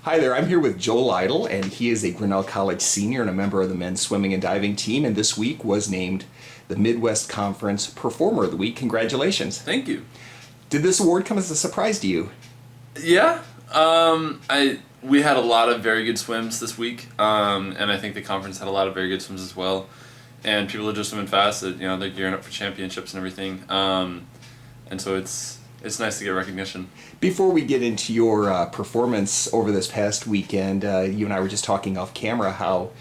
Hi there, I'm here with Joe Lytle, and he is a Grinnell College senior and a member of the men's swimming and diving team, and this week was named the Midwest Conference Performer of the Week. Congratulations. Thank you. Did this award come as a surprise to you? Yeah, we had a lot of very good swims this week, and I think the conference had a lot of very good swims as well. And people are just swimming fast. They're gearing up for championships and everything. And so it's nice to get recognition. Before we get into your performance over this past weekend, you and I were just talking off camera how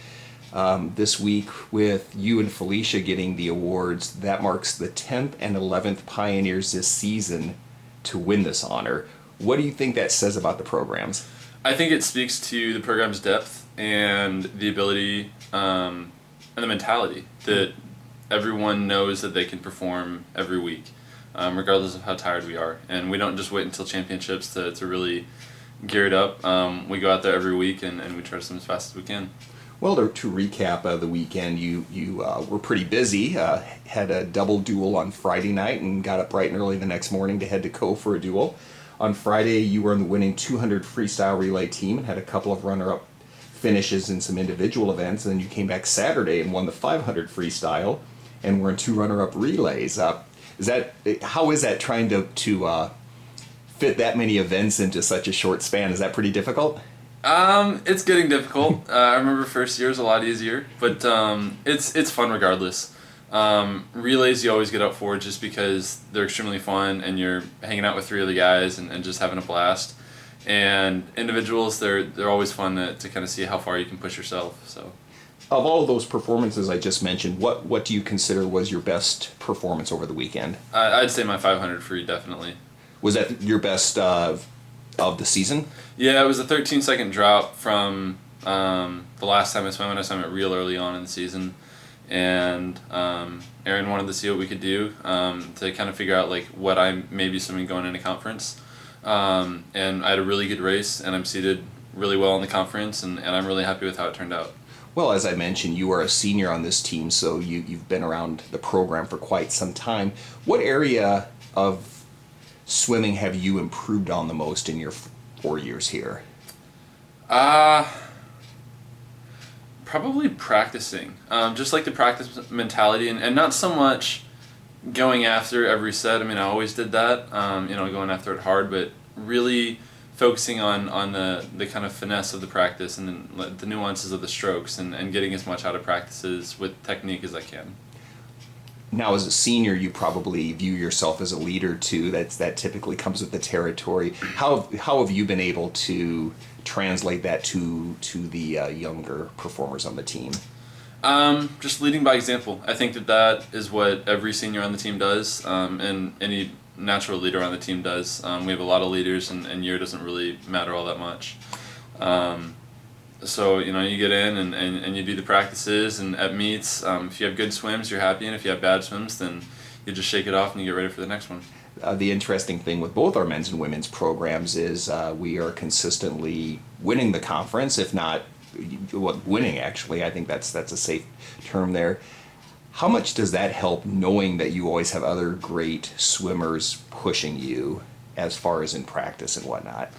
this week with you and Felicia getting the awards, that marks the 10th and 11th Pioneers this season to win this honor. What do you think that says about the programs? I think it speaks to the program's depth and the ability and the mentality that everyone knows that they can perform every week, regardless of how tired we are. And we don't just wait until championships to really gear it up. We go out there every week and we try to swim as fast as we can. Well, to recap the weekend, you were pretty busy, had a double duel on Friday night and got up bright and early the next morning to head to Cove for a duel. On Friday, you were in the winning 200 freestyle relay team and had a couple of runner-up finishes in some individual events. And then you came back Saturday and won the 500 freestyle and were in 2 runner-up relays. How is that trying to fit that many events into such a short span? Is that pretty difficult? It's getting difficult. I remember first year was a lot easier, but it's fun regardless. Relays you always get up for just because they're extremely fun and you're hanging out with 3 other guys and just having a blast. And individuals, they're always fun to kind of see how far you can push yourself. So, of all of those performances I just mentioned, what do you consider was your best performance over the weekend? I'd say my 500 free, definitely. Was that your best of the season? Yeah, it was a 13-second drop from the last time I swam, and I swam it real early on in the season. And Aaron wanted to see what we could do to kind of figure out like what I may be swimming going into conference. And I had a really good race, and I'm seated really well in the conference, and I'm really happy with how it turned out. Well, as I mentioned, you are a senior on this team, so you've been around the program for quite some time. What area of swimming have you improved on the most in your 4 years here? Probably practicing. Just like the practice mentality, and not so much going after every set. I mean, I always did that, going after it hard, but really focusing on the kind of finesse of the practice and the nuances of the strokes and getting as much out of practices with technique as I can. Now, as a senior, you probably view yourself as a leader too. That typically comes with the territory. How have you been able to translate that to the younger performers on the team? Just leading by example. I think that is what every senior on the team does, and any natural leader on the team does. We have a lot of leaders, and year doesn't really matter all that much. So, you get in and you do the practices, and at meets, if you have good swims, you're happy, and if you have bad swims, then you just shake it off and you get ready for the next one. The interesting thing with both our men's and women's programs is we are consistently winning the conference, if not winning, actually. I think that's a safe term there. How much does that help knowing that you always have other great swimmers pushing you as far as in practice and whatnot?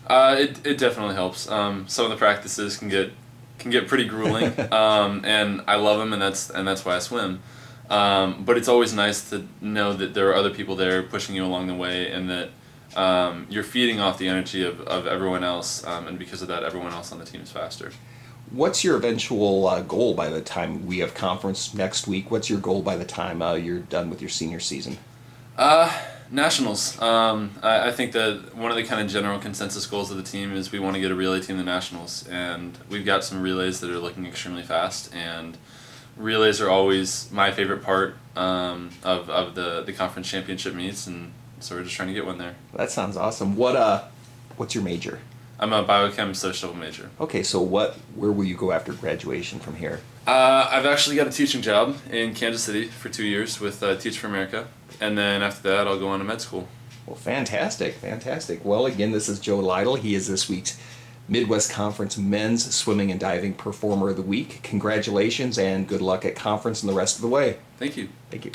It definitely helps. Some of the practices can get pretty grueling, and I love them, and that's why I swim. But it's always nice to know that there are other people there pushing you along the way, and that you're feeding off the energy of everyone else, and because of that, everyone else on the team is faster. What's your eventual goal by the time we have conference next week? What's your goal by the time you're done with your senior season? Nationals. I think that one of the kind of general consensus goals of the team is we want to get a relay team to nationals, and we've got some relays that are looking extremely fast, and relays are always my favorite part of the conference championship meets, and so we're just trying to get one there. That sounds awesome. What's your major? I'm a biochem social major. Okay, so where will you go after graduation from here? I've actually got a teaching job in Kansas City for 2 years with Teach for America, and then after that I'll go on to med school. Well, fantastic. Well, again, this is Joe Lytle. He is this week's Midwest Conference Men's Swimming and Diving Performer of the Week. Congratulations and good luck at conference and the rest of the way. Thank you. Thank you.